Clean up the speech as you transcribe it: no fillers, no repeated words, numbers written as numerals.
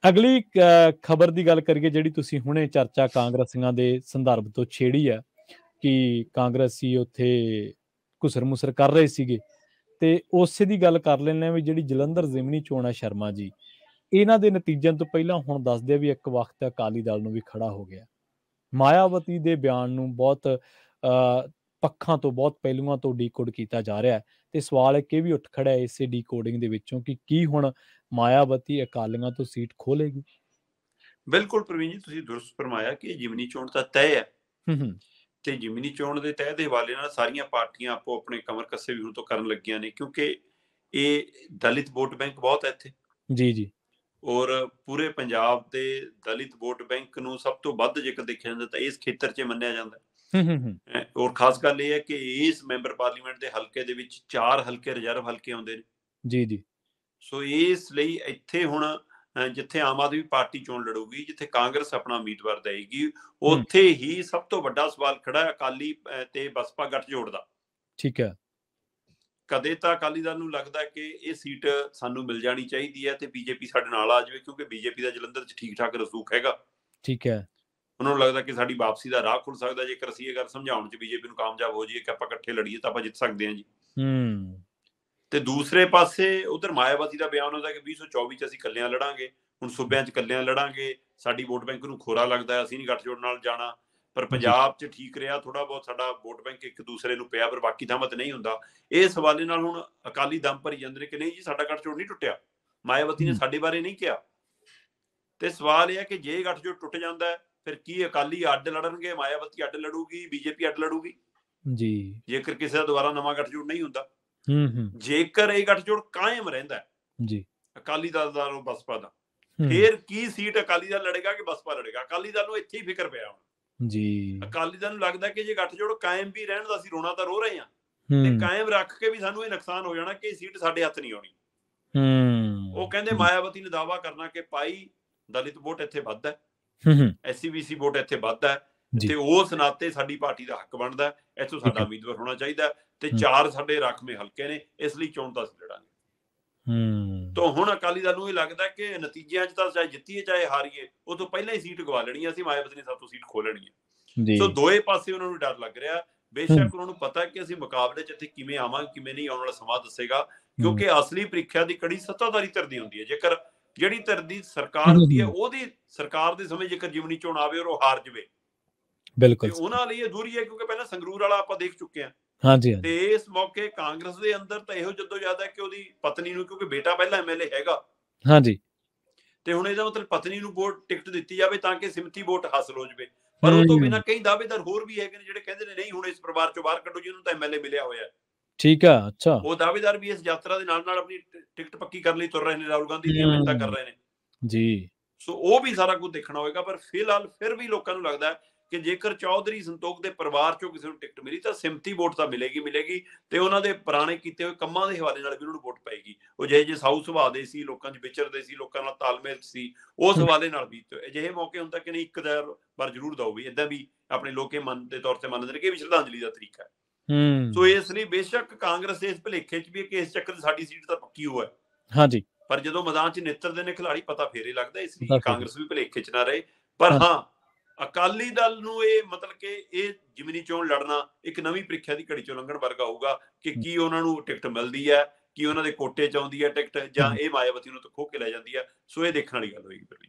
ਅਗਲੀ ਖਬਰ ਦੀ ਗੱਲ ਕਰੀਏ, ਜਿਹੜੀ ਤੁਸੀਂ ਹੁਣੇ ਚਰਚਾ ਕਾਂਗਰਸੀਆਂ ਦੇ ਸੰਦਰਭ ਤੋਂ ਛੇੜੀ ਹੈ ਕਿ ਕਾਂਗਰਸੀ ਉੱਥੇ ਘੁਸਰ ਮੁਸਰ ਕਰ ਰਹੇ ਸੀਗੇ, ਤੇ ਉਸੇ ਦੀ ਗੱਲ ਕਰ ਲੈਂਦੇ ਹਾਂ ਵੀ ਜਿਹੜੀ ਜਲੰਧਰ ਜ਼ਿਮਨੀ ਚੋਣ ਹੈ ਸ਼ਰਮਾ ਜੀ, ਇਹਨਾਂ ਦੇ ਨਤੀਜਿਆਂ ਤੋਂ ਪਹਿਲਾਂ ਹੁਣ ਦੱਸਦੇ ਵੀ ਇੱਕ ਵਕਤ ਅਕਾਲੀ ਦਲ ਨੂੰ ਵੀ ਖੜਾ ਹੋ ਗਿਆ। ਮਾਇਆਵਤੀ ਦੇ ਬਿਆਨ ਨੂੰ ਬਹੁਤ ਪੱਖਾਂ ਤੋਂ, ਬਹੁਤ ਪਹਿਲੂਆਂ ਤੋਂ ਡੀਕੋਡ ਕੀਤਾ ਜਾ ਰਿਹਾ ਹੈ, ਤੇ ਸਵਾਲ ਇੱਕ ਇਹ ਵੀ ਉੱਠ ਖੜਾ ਹੈ ਇਸੇ ਡੀਕੋਡਿੰਗ ਦੇ ਵਿੱਚੋਂ ਕਿ ਕੀ ਹੁਣ ਮਾਇਆਵਤੀ ਅਕਾਲੀਆਂ ਤੋਂ ਸੀਟ ਖੋਲੇਗੀ। ਬਿਲਕੁਲ ਪ੍ਰਵੀਨ ਜੀ, ਤੁਸੀਂ ਦੁਰਸਤ ਫਰਮਾਇਆ ਕਿ ਜਿਮਨੀ ਚੋਣ ਤਾਂ ਤੈਅ ਹੈ, ਤੇ ਜਿਮਨੀ ਚੋਣ ਦੇ ਤਹਿ ਦੇ ਹਵਾਲੇ ਨਾਲ ਸਾਰੀਆਂ ਪਾਰਟੀਆਂ ਆਪੋ ਆਪਣੇ ਕਮਰ ਕੱਸੇ ਵੀ ਹੁਣ ਤੋਂ ਕਰਨ ਲੱਗੀਆਂ ਨੇ, ਕਿਉਂਕਿ ਇਹ ਦਲਿਤ ਵੋਟ ਬੈਂਕ ਬਹੁਤ ਹੈ ਇੱਥੇ ਜੀ, ਔਰ ਪੂਰੇ ਪੰਜਾਬ ਦੇ ਦਲਿਤ ਵੋਟ ਬੈਂਕ ਨੂੰ ਸਭ ਤੋਂ ਵੱਧ ਜੇਕਰ ਦੇਖਿਆ ਜਾਂਦਾ ਤਾਂ ਇਸ ਖੇਤਰ 'ਚ ਮੰਨਿਆ ਜਾਂਦਾ। ਔਰ ਖਾਸ ਗੱਲ ਇਹ ਹੈ ਕਿ ਇਸ ਮੈਂਬਰ ਪਾਰਲੀਮੈਂਟ ਦੇ ਹਲਕੇ ਦੇ ਵਿੱਚ 4 ਹਲਕੇ ਰਿਜ਼ਰਵ ਹਲਕੇ ਆਉਂਦੇ ਨੇ। ਜੀ। ਸੋ ਇਸ ਲਈ ਇੱਥੇ ਹੁਣ ਜਿੱਥੇ ਆਮ ਆਦਮੀ ਪਾਰਟੀ ਚੋਣ ਲੜੂਗੀ, ਜਿੱਥੇ ਕਾਂਗਰਸ ਆਪਣਾ ਉਮੀਦਵਾਰ ਦੇਗੀ, ਉੱਥੇ ਹੀ ਸਭ ਤੋਂ ਵੱਡਾ ਸਵਾਲ ਖੜਾ ਹੈ ਅਕਾਲੀ ਤੇ ਬਸਪਾ ਗੱਠਜੋੜ ਦਾ। ਠੀਕ ਹੈ। ਕਦੇ ਤਾਂ ਅਕਾਲੀ ਦਲ ਨੂੰ ਲੱਗਦਾ ਕਿ ਇਹ ਸੀਟ ਸਾਨੂੰ ਮਿਲ ਜਾਣੀ ਚਾਹੀਦੀ ਹੈ ਤੇ ਬੀਜੇਪੀ ਸਾਡੇ ਨਾਲ ਆ ਜਾਵੇ, ਕਿਉਂਕਿ ਬੀਜੇਪੀ ਦਾ ਜਲੰਧਰ 'ਚ ਠੀਕ ਠਾਕ ਰਸੂਖ ਹੈਗਾ। ਠੀਕ ਹੈ। ਉਹਨਾਂ ਨੂੰ ਲੱਗਦਾ ਕਿ ਸਾਡੀ ਵਾਪਸੀ ਦਾ ਰਾਹ ਖੁੱਲ ਸਕਦਾ ਜੇਕਰ ਅਸੀਂ ਇਹ ਗੱਲ ਸਮਝਾਉਣ 'ਚ ਬੀਜੇਪੀ ਨੂੰ ਕਾਮਯਾਬ ਹੋ ਜਾਈਏ ਕਿ ਆਪਾਂ ਇਕੱਠੇ ਲੜੀਏ ਤਾਂ ਆਪਾਂ ਜਿੱਤ ਸਕਦੇ ਹਾਂ ਜੀ। ਤੇ ਦੂਸਰੇ ਪਾਸੇ ਉਧਰ ਮਾਇਆਵਤੀ ਦਾ ਬਿਆਨ ਹੁੰਦਾ ਕਿ 2024 'ਚ ਅਸੀਂ ਇਕੱਲਿਆਂ ਲੜਾਂਗੇ, ਹੁਣ ਸੂਬਿਆਂ 'ਚ ਇਕੱਲਿਆਂ ਲੜਾਂਗੇ, ਸਾਡੀ ਵੋਟ ਬੈਂਕ ਨੂੰ ਖੋਰਾ ਲੱਗਦਾ, ਅਸੀਂ ਨਹੀਂ ਗੱਠਜੋੜ ਨਾਲ ਜਾਣਾ। ਪਰ ਪੰਜਾਬ 'ਚ ਠੀਕ ਰਿਹਾ, ਥੋੜਾ ਬਹੁਤ ਸਾਡਾ ਵੋਟ ਬੈਂਕ ਇੱਕ ਦੂਸਰੇ ਨੂੰ ਪਿਆ, ਪਰ ਬਾਕੀ ਥਾਵਾਂ ਤੇ ਨਹੀਂ ਹੁੰਦਾ। ਇਸ ਹਵਾਲੇ ਨਾਲ ਹੁਣ ਅਕਾਲੀ ਦਮ ਭਰੀ ਜਾਂਦੇ ਨੇ ਕਿ ਨਹੀਂ ਜੀ, ਸਾਡਾ ਗੱਠਜੋੜ ਨਹੀਂ ਟੁੱਟਿਆ, ਮਾਇਆਵਤੀ ਨੇ ਸਾਡੇ ਬਾਰੇ ਨਹੀਂ ਕਿਹਾ। ਤੇ ਸਵਾਲ ਇਹ ਹੈ ਕਿ ਜੇ ਗੱਠਜੋੜ ਟੁੱਟ ਜਾਂਦਾ ਹੈ ਫਿਰ ਕੀ ਅਕਾਲੀ ਅੱਡ ਲੜਨਗੇ, ਮਾਇਆਵਤੀ ਅੱਡ ਲੜੂਗੀ, ਬੀਜੇਪੀ ਅੱਡ ਲੜੂਗੀ ਜੀ, ਜੇਕਰ ਕਿਸੇ ਦਾ ਦੁਬਾਰਾ ਨਵਾਂ ਗੱਠਜੋੜ ਨਹੀਂ ਹੁੰਦਾ। ਜੇਕਰ ਇਹ ਗੱਠਜੋੜ ਕਾਇਮ ਰਹਿੰਦਾ ਜੀ, ਅਕਾਲੀ ਦਲ ਦਾ ਔਰ ਬਸਪਾ ਦਾ, ਫਿਰ ਕੀ ਸੀਟ ਅਕਾਲੀ ਦਲ ਲੜੇਗਾ ਕਿ ਬਸਪਾ ਲੜੇਗਾ? ਅਕਾਲੀ ਦਲ ਨੂੰ ਇੱਥੇ ਹੀ ਫਿਕਰ ਪਿਆ ਹੁਣ ਜੀ। ਅਕਾਲੀ ਦਲ ਨੂੰ ਲੱਗਦਾ ਕਿ ਜੇ ਗੱਠਜੋੜ ਕਾਇਮ ਵੀ ਰਹਿਣ ਦਾ ਅਸੀਂ ਰੋਣਾ ਤਾਂ ਰੋ ਰਹੇ ਹਾਂ, ਤੇ ਕਾਇਮ ਰੱਖ ਕੇ ਵੀ ਸਾਨੂੰ ਇਹ ਨੁਕਸਾਨ ਹੋ ਜਾਣਾ ਕਿ ਇਹ ਸੀਟ ਸਾਡੇ ਹੱਥ ਨਹੀਂ ਆਉਣੀ। ਉਹ ਕਹਿੰਦੇ ਮਾਇਆਵਤੀ ਨੇ ਦਾਅਵਾ ਕਰਨਾ ਕਿ ਭਾਈ ਦਲਿਤ ਵੋਟ ਇੱਥੇ ਵੱਧ ਹੈ, SC-BC ਵੋਟ ਇੱਥੇ ਵੱਧ ਹੈ, ਤੇ ਉਸ ਨਾਤੇ ਸਾਡੀ ਪਾਰਟੀ ਦਾ ਹੱਕ ਬਣਦਾ, ਇੱਥੋਂ ਸਾਡਾ ਉਮੀਦਵਾਰ ਹੋਣਾ ਚਾਹੀਦਾ, ਤੇ 4 ਸਾਡੇ ਰਾਖਵੇਂ ਹਲਕੇ ਨੇ, ਇਸ ਲਈ ਚੋਣ ਤਾਂ ਅਸੀਂ ਲੜਾਂਗੇ। ਤਾਂ ਹੁਣ ਅਕਾਲੀ ਦਲ ਨੂੰ ਇਹ ਲੱਗਦਾ ਕਿ ਨਤੀਜਿਆਂ 'ਚ ਤਾਂ ਚਾਹੇ ਜਿੱਤੀਏ ਚਾਹੇ ਹਾਰੀਏ, ਉਹ ਤੋਂ ਪਹਿਲਾਂ ਹੀ ਸੀਟ ਗਵਾ ਲੈਣੀ, ਅਸੀਂ ਮਾਇਆਵਤੀ ਨੇ ਸਭ ਤੋਂ ਸੀਟ ਖੋਹ ਲੈਣੀ ਹੈ। ਸੋ ਦੋਏ ਪਾਸੇ ਉਹਨਾਂ ਨੂੰ ਡਰ ਲੱਗ ਰਿਹਾ। ਬੇਸ਼ੱਕ ਉਹਨਾਂ ਨੂੰ ਪਤਾ ਕਿ ਅਸੀਂ ਮੁਕਾਬਲੇ 'ਚ ਇੱਥੇ ਕਿਵੇਂ ਆਵਾਂਗੇ, ਕਿਵੇਂ ਨਹੀਂ, ਆਉਣ ਵਾਲਾ ਸਮਾਂ ਦੱਸੇਗਾ, ਕਿਉਂਕਿ ਅਸਲੀ ਪ੍ਰੀਖਿਆ ਦੀ ਕੜੀ ਸੱਤਾਧਾਰੀ ਧਿਰ ਦੀ ਹੁੰਦੀ ਹੈ। ਜੇਕਰ ਜਿਹੜੀ ਧਿਰ ਦੀ ਸਰਕਾਰ ਹੁੰਦੀ ਹੈ, ਉਹਦੀ ਸਰਕਾਰ ਦੇ ਸਮੇਂ ਜੇਕਰ ਜਿਮਨੀ ਚੋਣ ਆਵੇ ਔਰ ਉਹ ਹਾਰ ਜਾਵੇ, ਬਿਲਕੁਲ ਉਹਨਾਂ ਲਈ ਇਹ ਦੂਰੀ ਹੈ, ਕਿਉਂਕਿ ਪਹਿਲਾਂ ਸੰਗਰੂਰ ਵਾਲਾ ਆਪਾਂ ਦੇਖ ਚੁੱਕੇ ਹਾਂ। ਤੇ ਇਸ ਮੌਕੇ ਕਾਂਗਰਸ ਦੇ ਅੰਦਰ ਤਾਂ ਇਹੋ ਜੱਦੋਜਹਿਦ ਹੈ ਕਿ ਉਹਦੀ ਪਤਨੀ ਨੂੰ, ਕਿਉਂਕਿ ਬੇਟਾ ਪਹਿਲਾਂ MLA ਹੈਗਾ, ਤੇ ਹੁਣ ਇਹਦਾ ਮਤਲਬ ਪਤਨੀ ਨੂੰ ਵੋਟ ਟਿਕਟ ਦਿੱਤੀ ਜਾਵੇ ਤਾਂ ਕਿ ਸਿਮਤੀ ਵੋਟ ਹਾਸਲ ਹੋ ਜਾਵੇ। ਪਰ ਉਹ ਤੋਂ ਬਿਨਾਂ ਕਈ ਦਾਅਵੇਦਾਰ ਹੋਰ ਵੀ ਹੈਗੇ ਨੇ ਜਿਹੜੇ ਕਹਿੰਦੇ ਨੇ ਨਹੀਂ, ਹੁਣ ਇਸ ਪਰਿਵਾਰ ਚੋਂ ਬਾਹਰ ਕੱਢੋ ਜਿਹਨੂੰ ਤਾਂ MLA ਮਿਲਿਆ ਹੋਇਆ। ਠੀਕ ਆ, ਅੱਛਾ। ਉਹ ਦਾਅਵੇਦਾਰ ਵੀ ਇਸ ਯਾਤਰਾ ਦੇ ਨਾਲ ਨਾਲ ਆਪਣੀ ਟਿਕਟ ਪੱਕੀ ਕਰਨ ਲਈ ਤੁਰ ਰਹੇ ਨੇ, ਰਾਹੁਲ ਗਾਂਧੀ ਦੀਆਂ ਮਿਹਨਤਾਂ ਕਰ ਰਹੇ ਨੇ ਜੀ। ਸੋ ਉਹ ਵੀ ਸਾਰਾ ਕੁਝ ਦੇਖਣਾ ਹੋਏਗਾ। ਪਰ ਫਿਲਹਾਲ ਫਿਰ ਵੀ ਲੋਕਾਂ ਨੂੰ ਲੱਗਦਾ ਹੈ ਕਿ ਜੇਕਰ ਚੌਧਰੀ ਸੰਤੋਖ ਦੇ ਪਰਿਵਾਰ ਚੋਂ ਕਿਸੇ ਨੂੰ ਟਿਕਟ ਮਿਲੀ ਤਾਂ ਸਿਮਤੀ ਵੋਟ ਤਾਂ ਮਿਲੇਗੀ, ਤੇ ਉਹਨਾਂ ਦੇ ਪੁਰਾਣੇ ਕੀਤੇ ਹੋਏ ਕੰਮਾਂ ਦੇ ਹਵਾਲੇ ਨਾਲ ਵੀ ਉਹਨਾਂ ਨੂੰ ਵੋਟ ਪਏਗੀ। ਉਹ ਜਿਹੇ ਸਾਊ ਸੁਭਾਅ ਦੇ ਸੀ, ਲੋਕਾਂ 'ਚ ਵਿਚਰਦੇ ਸੀ, ਲੋਕਾਂ ਨਾਲ ਤਾਲਮੇਲ ਸੀ, ਉਸ ਹਵਾਲੇ ਨਾਲ ਵੀ ਅਜਿਹੇ ਮੌਕੇ ਹੁੰਦਾ ਕਿ ਨਹੀਂ, ਇੱਕ ਵਾਰ ਜ਼ਰੂਰ ਦਓ ਵੀ, ਏਦਾਂ ਵੀ ਆਪਣੇ ਲੋਕ ਮਨ ਦੇ ਤੌਰ ਤੇ ਮੰਨਦੇ ਨੇ ਕਿ ਇਹ ਵੀ ਸ਼ਰਧਾਂਜਲੀ ਦਾ ਤਰੀਕਾ ਹੈ। ਸੋ ਇਸ ਲਈ ਬੇਸ਼ੱਕ ਕਾਂਗਰਸ ਇਸ ਭੁਲੇਖੇ 'ਚ ਵੀ ਕਿ ਇਸ ਚੱਕਰ 'ਚ ਸਾਡੀ ਸੀਟ ਤਾਂ ਪੱਕੀ ਹੋਇਆ, ਪਰ ਜਦੋਂ ਮੈਦਾਨ 'ਚ ਨਿੱਤਰਦੇ ਨੇ ਖਿਲਾੜੀ ਪਤਾ ਫੇਰ ਹੀ ਲੱਗਦਾ। ਇਸ ਲਈ ਕਾਂਗਰਸ ਵੀ ਭੁਲੇਖੇ 'ਚ ਨਾ ਰਹੇ। ਪਰ ਹਾਂ, ਅਕਾਲੀ ਦਲ ਨੂੰ ਇਹ ਮਤਲਬ ਕਿ ਇਹ ਜਿਮਨੀ ਚੋਣ ਲੜਨਾ ਇੱਕ ਨਵੀਂ ਪ੍ਰੀਖਿਆ ਦੀ ਘੜੀ ਚੋਂ ਲੰਘਣ ਵਰਗਾ ਹੋਊਗਾ ਕਿ ਕੀ ਉਹਨਾਂ ਨੂੰ ਟਿਕਟ ਮਿਲਦੀ ਹੈ, ਕੀ ਉਹਨਾਂ ਦੇ ਕੋਟੇ 'ਚ ਆਉਂਦੀ ਹੈ ਟਿਕਟ, ਜਾਂ ਇਹ ਮਾਇਆਵਤੀ ਨੂੰ ਤਾਂ ਖੋਹ ਕੇ ਲੈ ਜਾਂਦੀ ਹੈ। ਸੋ ਇਹ ਦੇਖਣ ਵਾਲੀ ਗੱਲ ਹੋਏਗੀ।